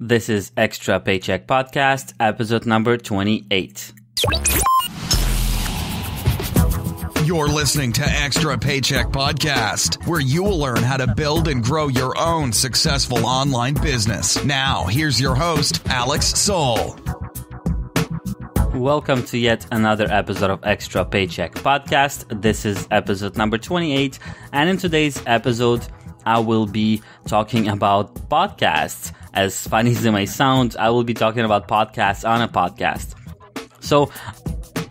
This is Extra Paycheck Podcast, episode number 28. You're listening to Extra Paycheck Podcast, where you will learn how to build and grow your own successful online business. Now, here's your host, Alex Soul. Welcome to yet another episode of Extra Paycheck Podcast. This is episode number 28, and in today's episode, I will be talking about podcasts. As funny as it may sound, I will be talking about podcasts on a podcast. So,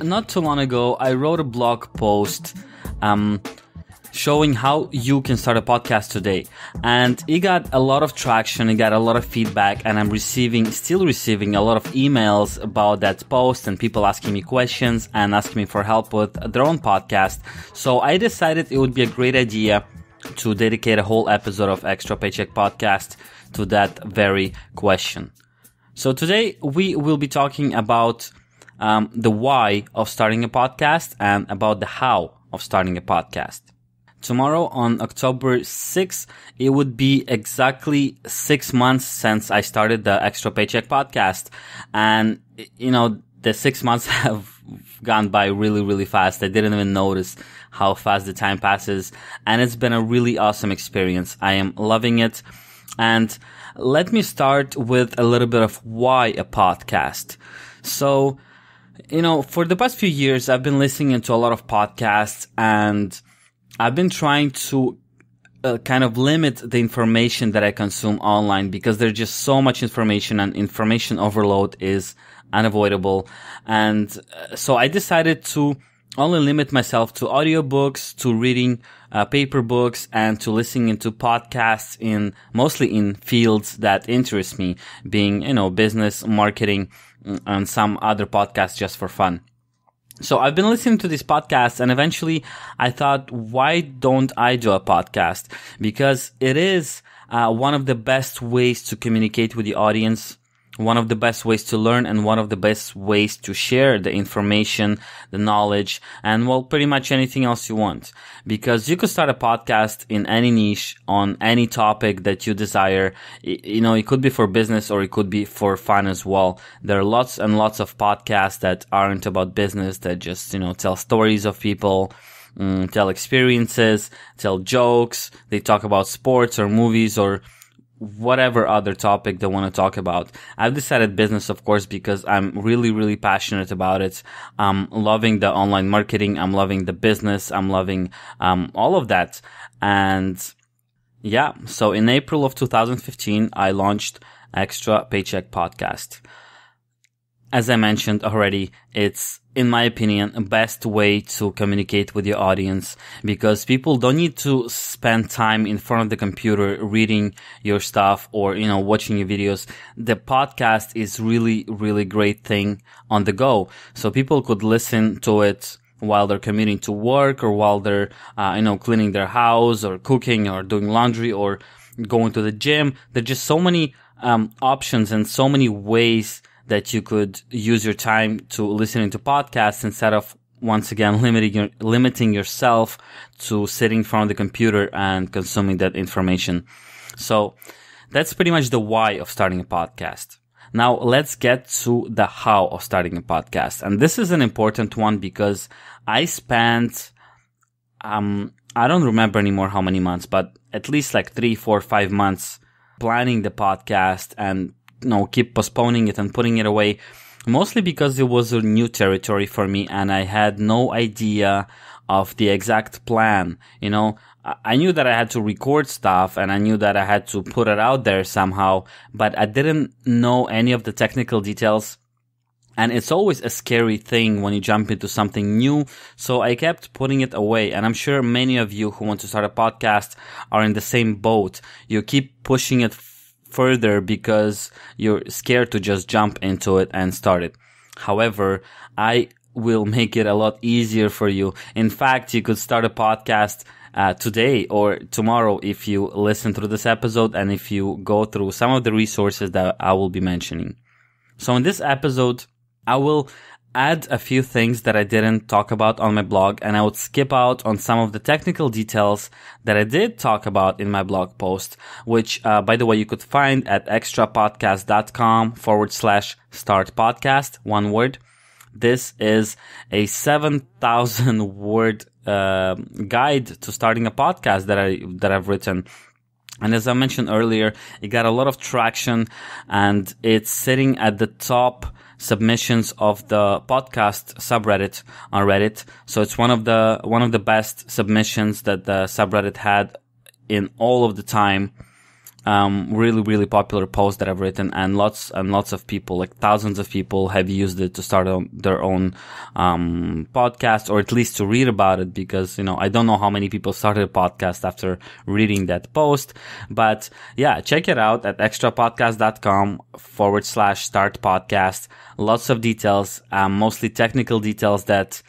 not too long ago, I wrote a blog post showing how you can start a podcast today. And it got a lot of traction, it got a lot of feedback, and I'm still receiving a lot of emails about that post and people asking me questions and asking me for help with their own podcast. So I decided it would be a great idea to dedicate a whole episode of Extra Paycheck Podcast to that very question. So today we will be talking about the why of starting a podcast and about the how of starting a podcast. Tomorrow on October 6th, it would be exactly 6 months since I started the Extra Paycheck Podcast. And, the 6 months have gone by really, really fast. I didn't even notice how fast the time passes. And it's been a really awesome experience. I am loving it. And let me start with a little bit of why a podcast. So, for the past few years, I've been listening to a lot of podcasts, and I've been trying to kind of limit the information that I consume online because there's just so much information, and information overload is unavoidable. And so I decided to only limit myself to audiobooks, to reading paper books, and to listening to podcasts mostly in fields that interest me, being, business, marketing, and some other podcasts just for fun. So I've been listening to these podcasts, and eventually I thought, why don't I do a podcast? Because it is one of the best ways to communicate with the audience, one of the best ways to learn, and one of the best ways to share the information, the knowledge, and pretty much anything else you want. Because you could start a podcast in any niche on any topic that you desire. It could be for business or it could be for fun as well. There are lots and lots of podcasts that aren't about business, that just, tell stories of people, tell experiences, tell jokes. They talk about sports or movies or whatever other topic they want to talk about. I've decided business, of course, because I'm really, really passionate about it. I'm loving the online marketing. I'm loving the business. I'm loving all of that. And yeah, so in April of 2015, I launched Extra Paycheck Podcast. As I mentioned already, it's, in my opinion, the best way to communicate with your audience, because people don't need to spend time in front of the computer reading your stuff or, watching your videos. The podcast is really, really great thing on the go. So people could listen to it while they're commuting to work, or while they're, cleaning their house or cooking or doing laundry or going to the gym. There's just so many options and so many ways that you could use your time to listening to podcasts instead of, once again, limiting yourself to sitting in front of the computer and consuming that information. So that's pretty much the why of starting a podcast. Now let's get to the how of starting a podcast. And this is an important one because I spent, I don't remember anymore how many months, but at least like 3, 4, 5 months planning the podcast and keep postponing it and putting it away, mostly because it was a new territory for me and I had no idea of the exact plan. I knew that I had to record stuff and I knew that I had to put it out there somehow, but I didn't know any of the technical details. And it's always a scary thing when you jump into something new. So I kept putting it away. And I'm sure many of you who want to start a podcast are in the same boat. You keep pushing it further because you're scared to just jump into it and start it. However, I will make it a lot easier for you. In fact, you could start a podcast today or tomorrow if you listen through this episode and if you go through some of the resources that I will be mentioning. So in this episode, I will add a few things that I didn't talk about on my blog, and I would skip out on some of the technical details that I did talk about in my blog post, which, by the way, you could find at extrapodcast.com/start podcast, one word. This is a 7,000 word guide to starting a podcast that I've written. And as I mentioned earlier, it got a lot of traction, and it's sitting at the top submissions of the podcast subreddit on Reddit. So it's one of the best submissions that the subreddit had in all of the time. Really, really popular post that I've written, and lots of people, like thousands of people, have used it to start their own podcast, or at least to read about it, because, I don't know how many people started a podcast after reading that post. But yeah, check it out at extrapodcast.com/start podcast. Lots of details, mostly technical details that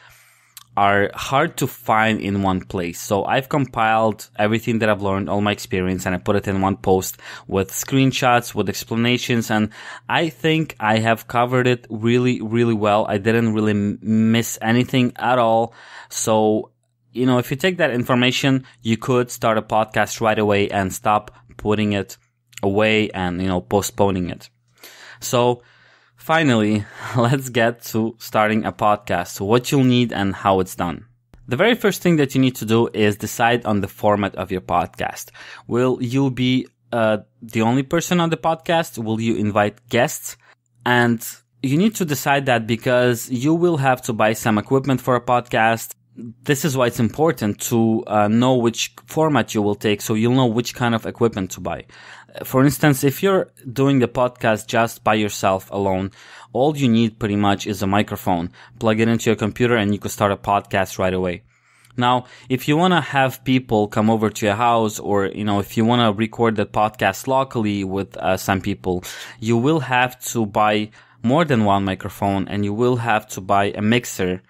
are hard to find in one place. So I've compiled everything that I've learned, all my experience, and I put it in one post with screenshots, with explanations, and I think I have covered it really, really well. I didn't really miss anything at all. So, if you take that information, you could start a podcast right away and stop putting it away and, postponing it. So, finally, let's get to starting a podcast, what you'll need and how it's done. The very first thing that you need to do is decide on the format of your podcast. Will you be the only person on the podcast? Will you invite guests? And you need to decide that because you will have to buy some equipment for a podcast. This is why it's important to know which format you will take, so you'll know which kind of equipment to buy. For instance, if you're doing the podcast just by yourself alone, all you need pretty much is a microphone. Plug it into your computer and you can start a podcast right away. Now, if you want to have people come over to your house, or, if you want to record the podcast locally with some people, you will have to buy more than one microphone, and you will have to buy a mixer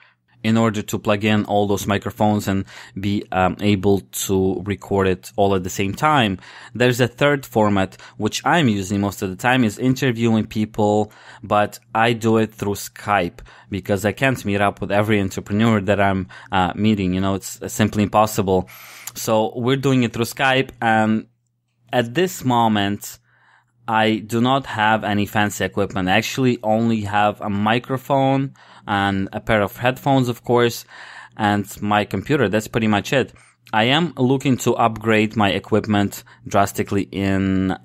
in order to plug in all those microphones and be able to record it all at the same time. There's a third format, which I'm using most of the time, is interviewing people, but I do it through Skype because I can't meet up with every entrepreneur that I'm meeting. It's simply impossible. So we're doing it through Skype, and at this moment, I do not have any fancy equipment. I actually only have a microphone and a pair of headphones, of course, and my computer. That's pretty much it. I am looking to upgrade my equipment drastically in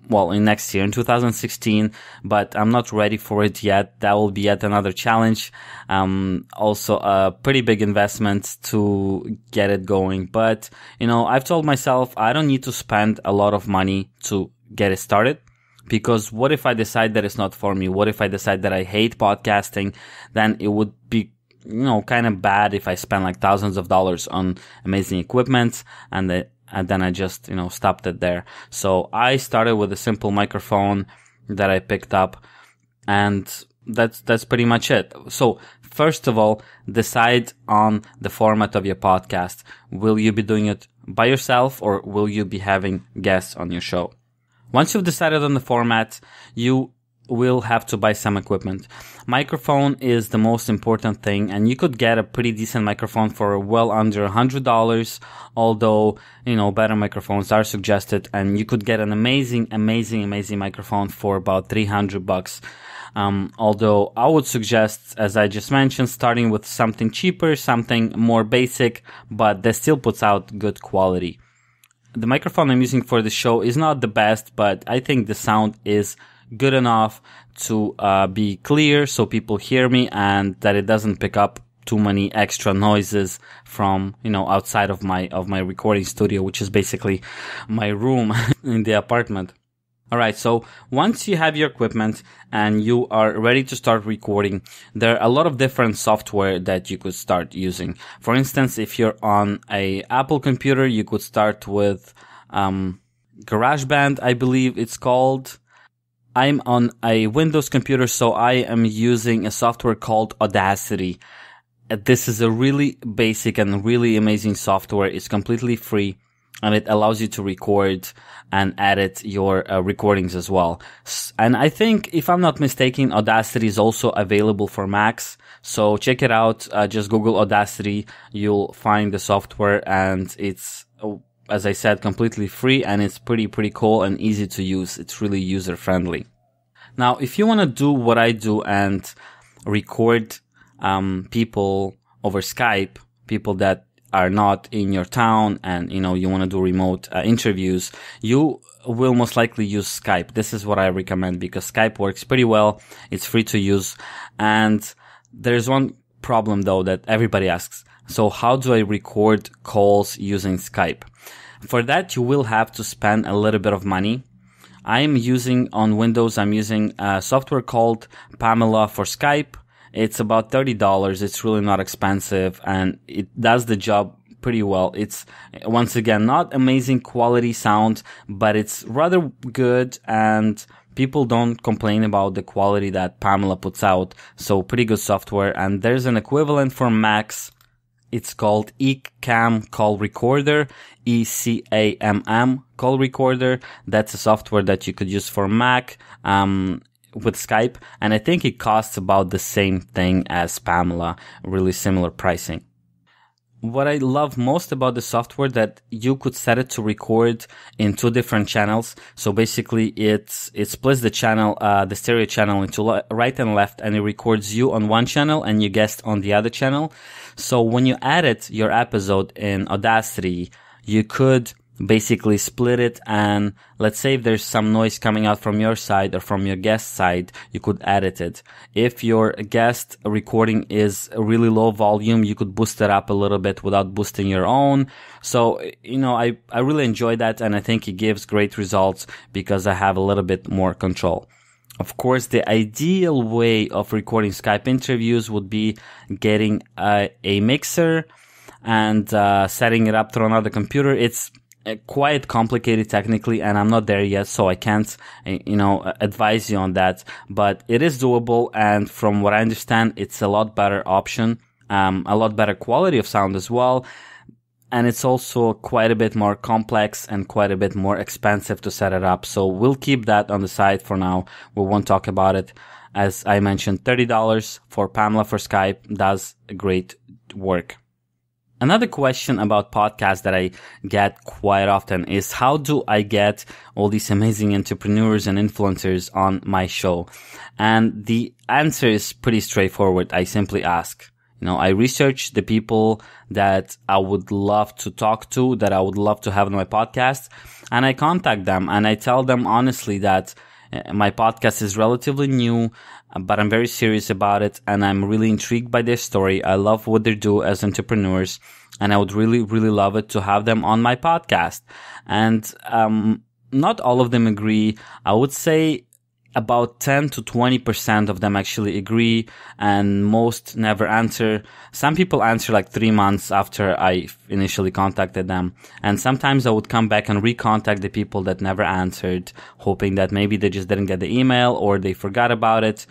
next year, in 2016, but I'm not ready for it yet. That will be yet another challenge. Also a pretty big investment to get it going. But, I've told myself I don't need to spend a lot of money to get it started. Because what if I decide that it's not for me? What if I decide that I hate podcasting? Then it would be, kind of bad if I spend like thousands of dollars on amazing equipment and then I just, stopped it there. So I started with a simple microphone that I picked up, and that's pretty much it. So first of all, decide on the format of your podcast. Will you be doing it by yourself, or will you be having guests on your show? Once you've decided on the format, you will have to buy some equipment. Microphone is the most important thing, and you could get a pretty decent microphone for well under $100, although, better microphones are suggested, and you could get an amazing microphone for about $300. Although I would suggest, as I just mentioned, starting with something cheaper, something more basic, but that still puts out good quality. The microphone I'm using for the show is not the best, but I think the sound is good enough to be clear so people hear me, and that it doesn't pick up too many extra noises from, outside of my recording studio, which is basically my room in the apartment. Alright, so once you have your equipment and you are ready to start recording, there are a lot of different software that you could start using. For instance, if you're on a Apple computer, you could start with GarageBand, I believe it's called. I'm on a Windows computer, so I am using a software called Audacity. This is a really basic and really amazing software. It's completely free. and it allows you to record and edit your recordings as well. And I think, if I'm not mistaken, Audacity is also available for Macs. So check it out. Just Google Audacity. You'll find the software, and it's, as I said, completely free, and it's pretty cool and easy to use. It's really user friendly. Now, if you want to do what I do and record people over Skype, people that are not in your town, and you want to do remote interviews, you will most likely use Skype. This is what I recommend because Skype works pretty well. It's free to use, and there's one problem though that everybody asks. So how do I record calls using Skype? For that, you will have to spend a little bit of money. I'm using on Windows, I'm using a software called Pamela for Skype. It's about $30. It's really not expensive, and it does the job pretty well. It's, once again, not amazing quality sound, but it's rather good, and people don't complain about the quality that Pamela puts out. So pretty good software. And there's an equivalent for Macs. It's called Ecamm Call Recorder, ECAMM Call Recorder. That's a software that you could use for Mac, with Skype, and I think it costs about the same thing as Pamela, really similar pricing. What I love most about the software that you could set it to record in 2 different channels. So basically it splits the channel, the stereo channel into right and left, and it records you on one channel and your guest on the other channel. So when you edit your episode in Audacity, you could basically split it, and let's say if there's some noise coming out from your side or from your guest side, you could edit it. If your guest recording is a really low volume, you could boost it up a little bit without boosting your own. So, I really enjoy that, and I think it gives great results because I have a little bit more control. Of course, the ideal way of recording Skype interviews would be getting a mixer and setting it up through another computer. It's quite complicated technically, and I'm not there yet, so I can't, advise you on that. But it is doable, and from what I understand, it's a lot better option, a lot better quality of sound as well. And it's also quite a bit more complex and quite a bit more expensive to set it up. So we'll keep that on the side for now. We won't talk about it. As I mentioned, $30 for Pamela for Skype does great work. Another question about podcasts that I get quite often is, how do I get all these amazing entrepreneurs and influencers on my show? And the answer is pretty straightforward. I simply ask. I research the people that I would love to talk to, that I would love to have on my podcast, and I contact them, and I tell them honestly that my podcast is relatively new, but I'm very serious about it, and I'm really intrigued by their story. I love what they do as entrepreneurs, and I would really, really love it to have them on my podcast. And not all of them agree. I would say about 10 to 20% of them actually agree, and most never answer. Some people answer like 3 months after I initially contacted them. And sometimes I would come back and recontact the people that never answered, hoping that maybe they just didn't get the email or they forgot about it.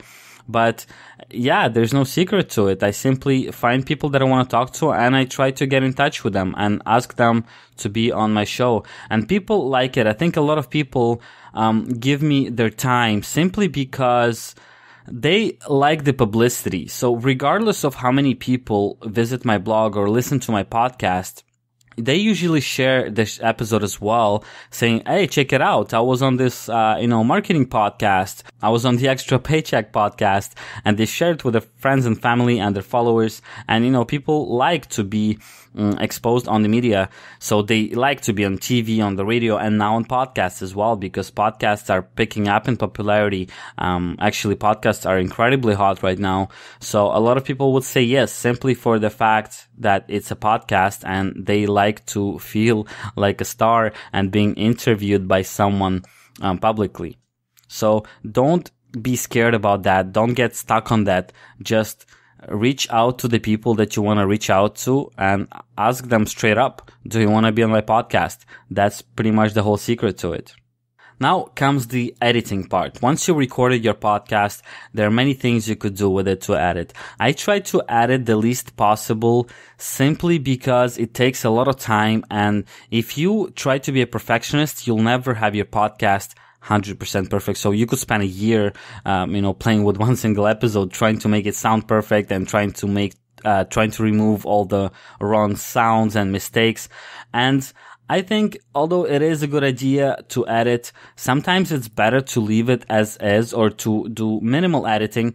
But yeah, there's no secret to it. I simply find people that I want to talk to, and I try to get in touch with them and ask them to be on my show. And people like it. I think a lot of people give me their time simply because they like the publicity. So regardless of how many people visit my blog or listen to my podcast, they usually share this episode as well, saying, hey, check it out. I was on this, marketing podcast. I was on the Extra Paycheck podcast, and they share it with their friends and family and their followers. And, people like to be exposed on the media. So they like to be on TV, on the radio, and now on podcasts as well, because podcasts are picking up in popularity. Actually, podcasts are incredibly hot right now. So a lot of people would say yes, simply for the fact that it's a podcast and they like to feel like a star and being interviewed by someone publicly. So don't be scared about that. Don't get stuck on that. Just reach out to the people that you want to reach out to and ask them straight up, do you want to be on my podcast? That's pretty much the whole secret to it. Now comes the editing part. Once you recorded your podcast, there are many things you could do with it to edit. I try to edit the least possible simply because it takes a lot of time. And if you try to be a perfectionist, you'll never have your podcast 100% perfect. So you could spend a year, playing with one single episode, trying to make it sound perfect and trying to remove all the wrong sounds and mistakes. And I think although it is a good idea to edit, sometimes it's better to leave it as is or to do minimal editing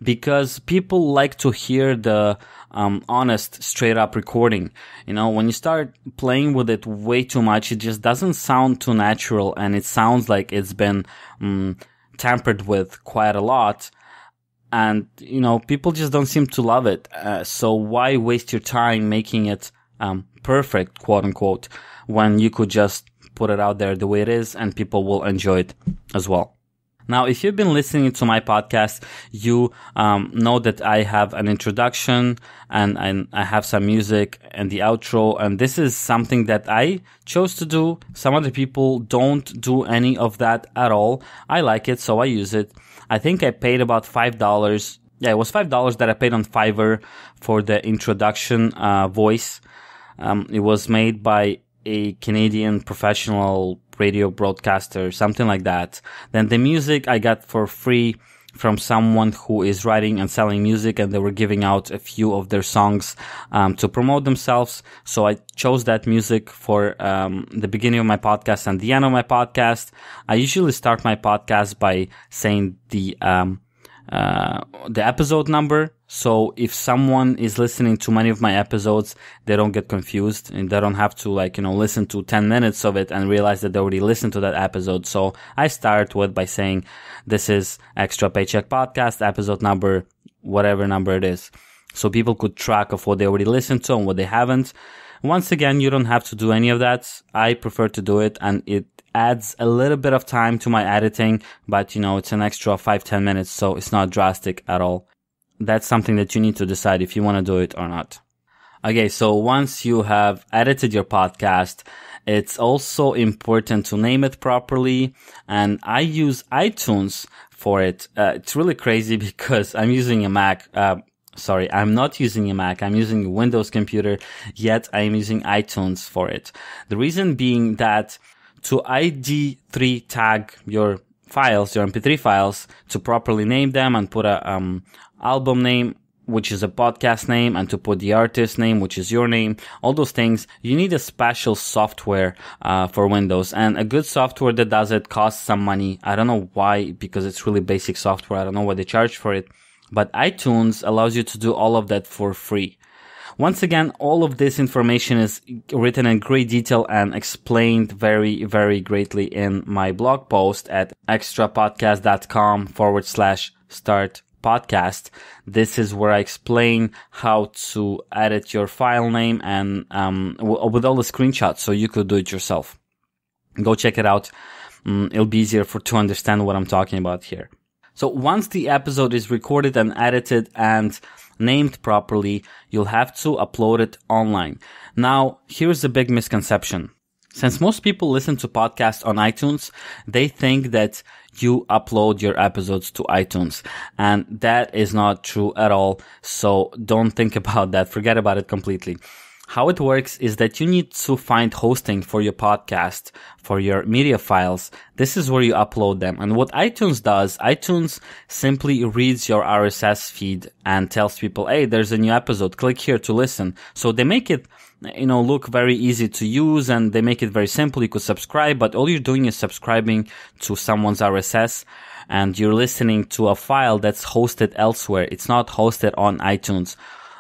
because people like to hear the honest, straight up recording. When you start playing with it way too much, it just doesn't sound too natural and it sounds like it's been tampered with quite a lot. And, people just don't seem to love it. So why waste your time making it perfect, quote unquote, when you could just put it out there the way it is and people will enjoy it as well. Now, if you've been listening to my podcast, you know that I have an introduction and I have some music and the outro. And this is something that I chose to do. Some other people don't do any of that at all. I like it, so I use it. I think I paid about $5. Yeah, it was $5 that I paid on Fiverr for the introduction voice. It was made by a Canadian professional radio broadcaster, something like that. Then the music I got for free from someone who is writing and selling music, and they were giving out a few of their songs to promote themselves. So I chose that music for the beginning of my podcast and the end of my podcast. I usually start my podcast by saying the episode number. So if someone is listening to many of my episodes, they don't get confused and they don't have to listen to 10 minutes of it and realize that they already listened to that episode. So I start by saying, this is Extra Paycheck Podcast, episode number, whatever number it is. So people could track of what they already listened to and what they haven't. Once again, you don't have to do any of that. I prefer to do it, and it adds a little bit of time to my editing, but it's an extra 5-10 minutes, so it's not drastic at all. That's something that you need to decide if you want to do it or not. Okay, so once you have edited your podcast, it's also important to name it properly, and I use iTunes for it. It's really crazy because I'm using a Mac. I'm not using a Mac. I'm using a Windows computer, yet I'm using iTunes for it. The reason being that to ID3 tag your files, your MP3 files, to properly name them and put a album name, which is a podcast name, and to put the artist name, which is your name, all those things, you need a special software for Windows. And a good software that does it costs some money. I don't know why, because it's really basic software. I don't know what they charge for it. But iTunes allows you to do all of that for free. Once again, all of this information is written in great detail and explained very, very greatly in my blog post at extrapodcast.com/start podcast. This is where I explain how to edit your file name and with all the screenshots, so you could do it yourself. Go check it out. It'll be easier to understand what I'm talking about here. So once the episode is recorded and edited and named properly, you'll have to upload it online. Now, here's a big misconception. Since most people listen to podcasts on iTunes, they think that you upload your episodes to iTunes. And that is not true at all. So don't think about that. Forget about it completely. How it works is that you need to find hosting for your podcast, for your media files. This is where you upload them. And what iTunes does, iTunes simply reads your RSS feed and tells people, hey, there's a new episode. Click here to listen. So they make it, look very easy to use, and they make it very simple. You could subscribe, but all you're doing is subscribing to someone's RSS, and you're listening to a file that's hosted elsewhere. It's not hosted on iTunes.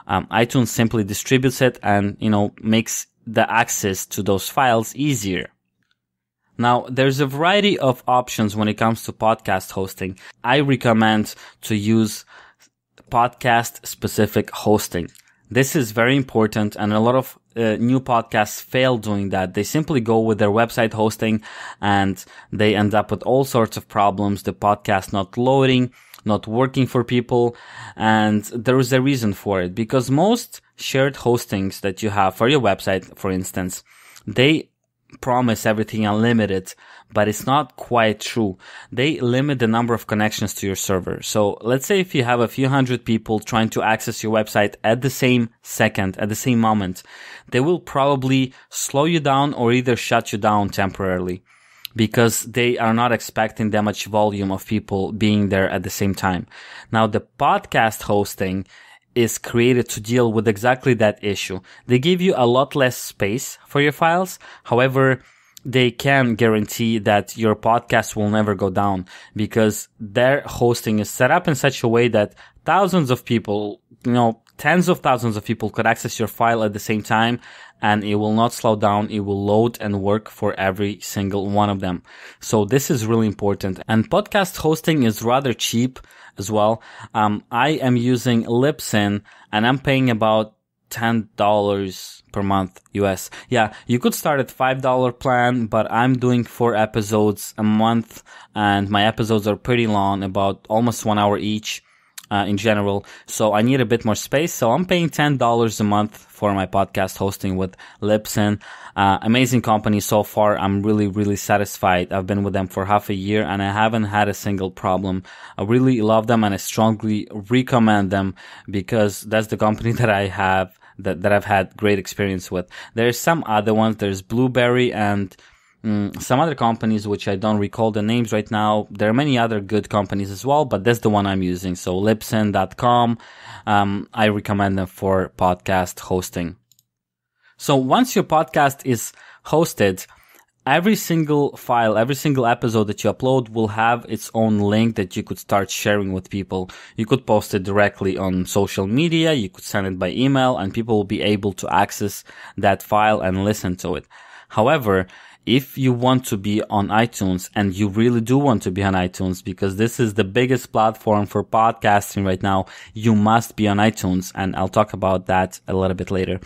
iTunes simply distributes it and, makes the access to those files easier. Now, there's a variety of options when it comes to podcast hosting. I recommend to use podcast-specific hosting. This is very important, and a lot of new podcasts fail doing that. They simply go with their website hosting, and they end up with all sorts of problems. The podcast not loading, not working for people, and there is a reason for it, because most shared hostings that you have for your website, for instance, they promise everything unlimited, but it's not quite true. They limit the number of connections to your server. So let's say if you have a few hundred people trying to access your website at the same second, at the same moment, they will probably slow you down or either shut you down temporarily, because they are not expecting that much volume of people being there at the same time. Now, the podcast hosting is created to deal with exactly that issue. They give you a lot less space for your files. However, they can guarantee that your podcast will never go down, because their hosting is set up in such a way that thousands of people, tens of thousands of people could access your file at the same time, and it will not slow down. It will load and work for every single one of them. So this is really important. And podcast hosting is rather cheap as well. I am using Libsyn, and I'm paying about $10 per month US. Yeah, you could start at $5 plan, but I'm doing 4 episodes a month, and my episodes are pretty long, about almost 1 hour each. In general. So I need a bit more space. So I'm paying $10 a month for my podcast hosting with Libsyn. Amazing company so far. I'm really, really satisfied. I've been with them for half a year and I haven't had a single problem. I really love them and I strongly recommend them, because that's the company that I have, that I've had great experience with. There's some other ones. There's Blueberry and some other companies which I don't recall the names right now. There are many other good companies as well, but that's the one I'm using. So Libsyn.com. I recommend them for podcast hosting. So once your podcast is hosted, every single file, every single episode that you upload will have its own link that you could start sharing with people. You could post it directly on social media. You could send it by email, and people will be able to access that file and listen to it. However, if you want to be on iTunes, and you really do want to be on iTunes, because this is the biggest platform for podcasting right now, you must be on iTunes, and I'll talk about that a little bit later.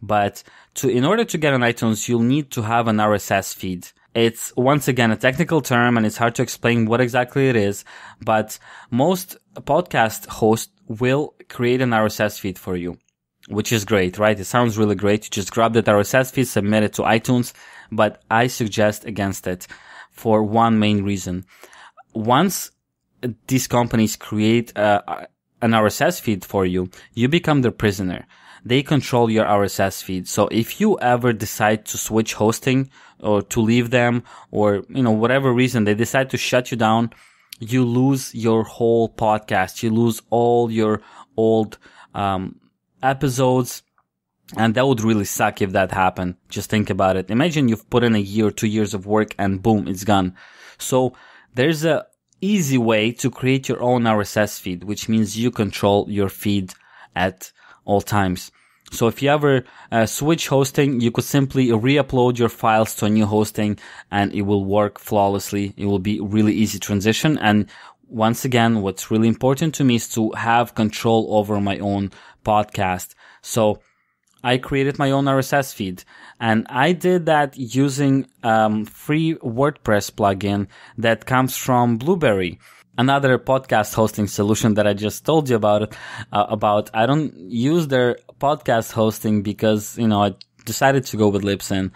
But in order to get on iTunes, you'll need to have an RSS feed. It's once again a technical term, and it's hard to explain what exactly it is, but most podcast hosts will create an RSS feed for you, which is great, right? It sounds really great. You just grab that RSS feed, submit it to iTunes, but I suggest against it for one main reason. Once these companies create an RSS feed for you, you become their prisoner. They control your RSS feed. So if you ever decide to switch hosting or to leave them, or, whatever reason they decide to shut you down, you lose your whole podcast. You lose all your old, episodes. And that would really suck if that happened. Just think about it. Imagine you've put in a year, 2 years of work, and boom, it's gone. So there's a easy way to create your own RSS feed, which means you control your feed at all times. So if you ever switch hosting, you could simply re-upload your files to a new hosting, and it will work flawlessly. It will be really easy transition. And once again, what's really important to me is to have control over my own podcast. So I created my own RSS feed, and I did that using free WordPress plugin that comes from Blueberry, another podcast hosting solution that I just told you about. I don't use their podcast hosting because, I decided to go with Libsyn,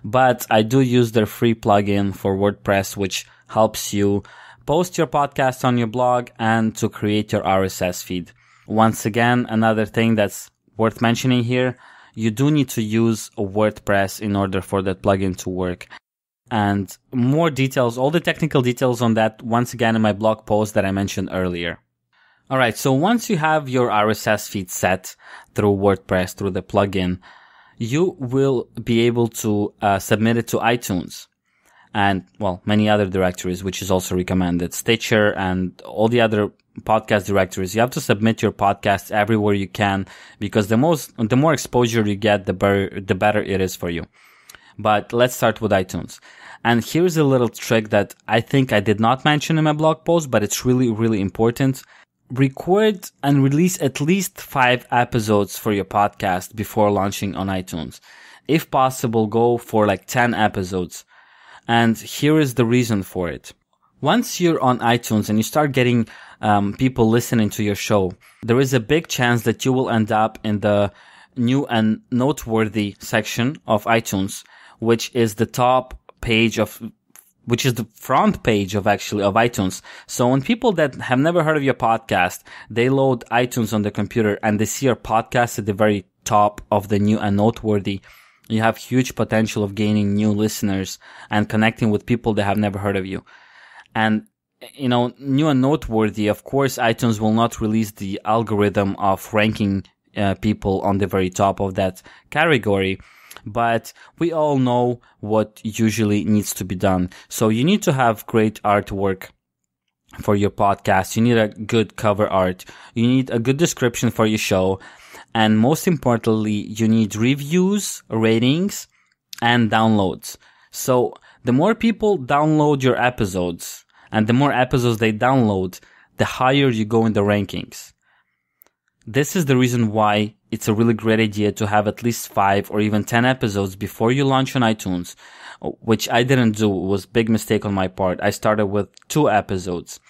but I do use their free plugin for WordPress, which helps you post your podcast on your blog and to create your RSS feed. Once again, another thing that's worth mentioning here, you do need to use WordPress in order for that plugin to work. And more details, all the technical details on that, once again in my blog post that I mentioned earlier. Alright, so once you have your RSS feed set through WordPress, through the plugin, you will be able to submit it to iTunes and, many other directories, which is also recommended, Stitcher and all the other podcast directories. You have to submit your podcast everywhere you can, because the more exposure you get, the better it is for you. But let's start with iTunes. And here's a little trick that I think I did not mention in my blog post, but it's really, really important. Record and release at least 5 episodes for your podcast before launching on iTunes. If possible, go for 10 episodes. And here is the reason for it. Once you're on iTunes and you start getting people listening to your show, there is a big chance that you will end up in the new and noteworthy section of iTunes, which is the front page of iTunes. So when people that have never heard of your podcast, they load iTunes on the computer and they see your podcast at the very top of the new and noteworthy, you have huge potential of gaining new listeners and connecting with people that have never heard of you. And, new and noteworthy, of course, iTunes will not release the algorithm of ranking people on the very top of that category. But we all know what usually needs to be done. So you need to have great artwork for your podcast. You need a good cover art. You need a good description for your show. And most importantly, you need reviews, ratings, and downloads. So the more people download your episodes and the more episodes they download, the higher you go in the rankings. This is the reason why it's a really great idea to have at least 5 or even 10 episodes before you launch on iTunes, which I didn't do. It was a big mistake on my part. I started with 2 episodes.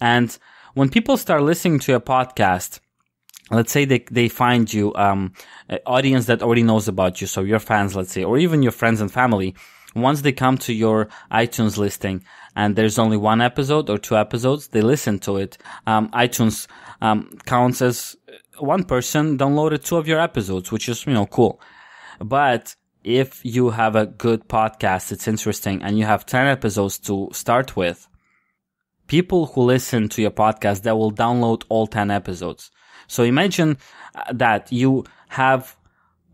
And when people start listening to your podcast, let's say they find you, an audience that already knows about you. So your fans, let's say, or even your friends and family, once they come to your iTunes listing and there's only 1 episode or 2 episodes, they listen to it. iTunes, counts as one person downloaded 2 of your episodes, which is, cool. But if you have a good podcast, it's interesting, and you have 10 episodes to start with, people who listen to your podcast, they will download all 10 episodes. So imagine that you have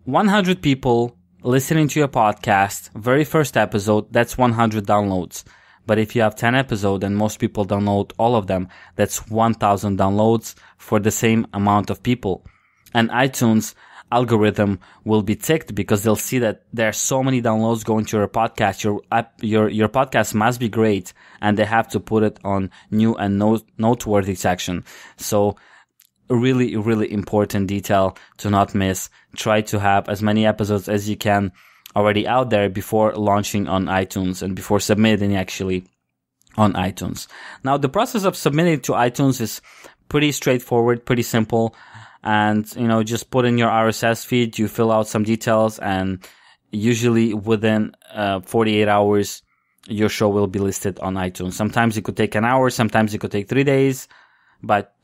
100 people listening to your podcast, very first episode, that's 100 downloads. But if you have 10 episodes and most people download all of them, that's 1,000 downloads for the same amount of people. And iTunes algorithm will be ticked because they'll see that there are so many downloads going to your podcast. Your podcast must be great, and they have to put it on new and noteworthy section. So really, really important detail to not miss. Try to have as many episodes as you can already out there before launching on iTunes and before submitting actually on iTunes. Now, the process of submitting to iTunes is pretty straightforward, pretty simple. And, just put in your RSS feed, you fill out some details, and usually within 48 hours, your show will be listed on iTunes. Sometimes it could take an hour, sometimes it could take 3 days, but,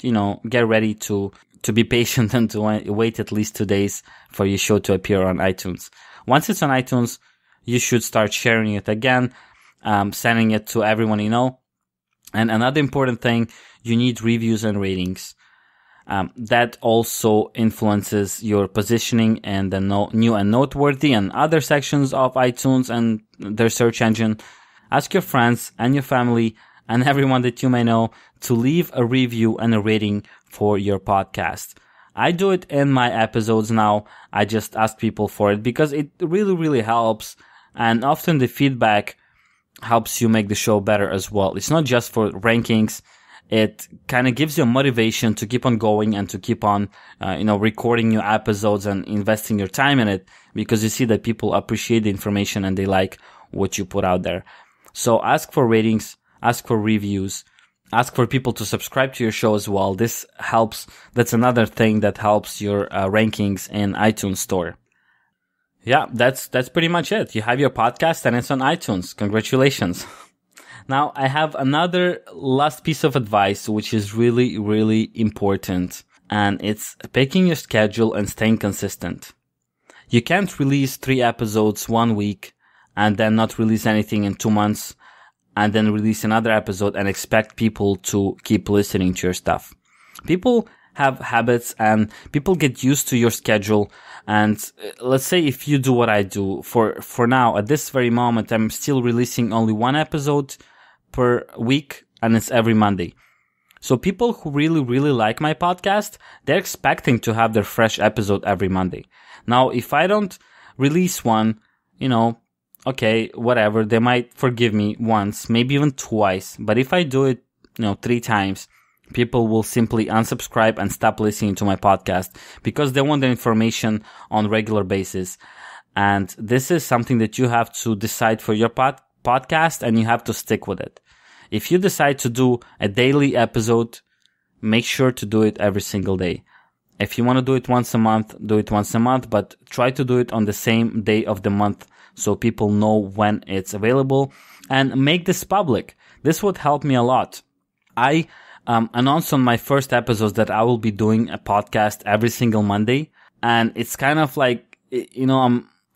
get ready to be patient and to wait at least 2 days for your show to appear on iTunes. Once it's on iTunes, you should start sharing it again, sending it to everyone you know. And another important thing, you need reviews and ratings. That also influences your positioning in the new and noteworthy and other sections of iTunes and their search engine. Ask your friends and your family and everyone that you may know to leave a review and a rating for your podcast. I do it in my episodes now. I just ask people for it because it really, really helps. And often the feedback helps you make the show better as well. It's not just for rankings. It kind of gives you a motivation to keep on going and to keep on, recording new episodes and investing your time in it, because you see that people appreciate the information and they like what you put out there. So ask for ratings, ask for reviews, ask for people to subscribe to your show as well. This helps. That's another thing that helps your rankings in iTunes Store. Yeah, that's pretty much it. You have your podcast and it's on iTunes. Congratulations. Now, I have another last piece of advice, which is really, really important, and it's picking your schedule and staying consistent. You can't release 3 episodes 1 week and then not release anything in 2 months and then release another episode and expect people to keep listening to your stuff. People have habits and people get used to your schedule. And let's say if you do what I do, for now, at this very moment, I'm still releasing only 1 episode per week, and it's every Monday. So people who really, really like my podcast, they're expecting to have their fresh episode every Monday. Now, if I don't release one, okay, whatever, they might forgive me once, maybe even twice. But if I do it, 3 times, people will simply unsubscribe and stop listening to my podcast because they want the information on regular basis. And this is something that you have to decide for your podcast, and you have to stick with it. If you decide to do a daily episode, make sure to do it every single day. If you want to do it once a month, do it once a month, but try to do it on the same day of the month so people know when it's available, and make this public. This would help me a lot. I announced on my first episodes that I will be doing a podcast every single Monday, and it's kind of like,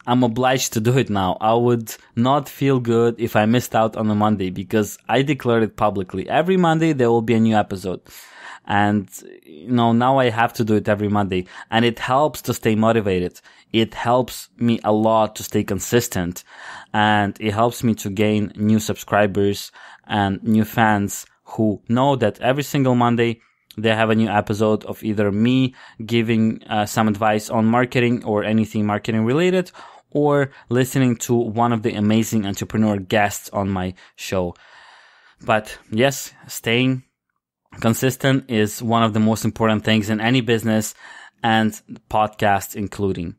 I'm obliged to do it now. I would not feel good if I missed out on a Monday, because I declared it publicly. Every Monday there will be a new episode. And, now I have to do it every Monday. And it helps to stay motivated. It helps me a lot to stay consistent. And it helps me to gain new subscribers and new fans who know that every single Monday they have a new episode of either me giving some advice on marketing or anything marketing related, or listening to one of the amazing entrepreneur guests on my show. But yes, staying consistent is one of the most important things in any business, and podcasts including.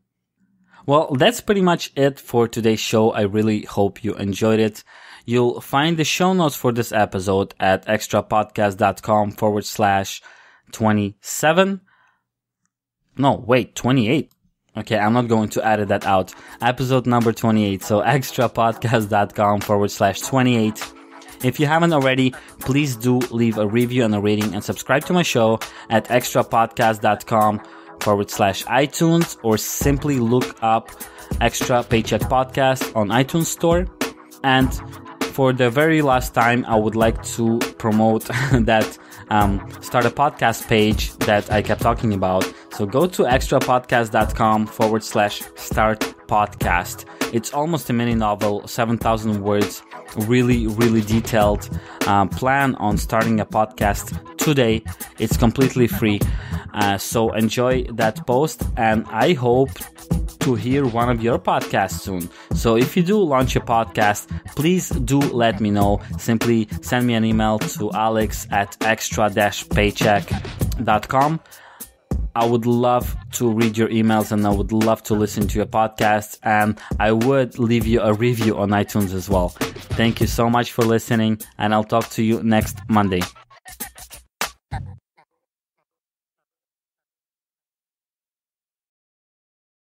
Well, that's pretty much it for today's show. I really hope you enjoyed it. You'll find the show notes for this episode at extrapodcast.com/27. No, wait, 28. Okay, I'm not going to edit that out. Episode number 28. So extrapodcast.com/28. If you haven't already, please do leave a review and a rating and subscribe to my show at extrapodcast.com/iTunes, or simply look up Extra Paycheck Podcast on iTunes Store. And for the very last time, I would like to promote that start a podcast page that I kept talking about. So go to extrapodcast.com/start podcast. It's almost a mini novel, 7,000 words, really, really detailed plan on starting a podcast today. It's completely free. So enjoy that post, and I hope to hear one of your podcasts soon. So if you do launch a podcast, please do let me know. Simply send me an email to alex@extra-paycheck.com. I would love to read your emails, and I would love to listen to your podcast, and I would leave you a review on iTunes as well. Thank you so much for listening, and I'll talk to you next Monday.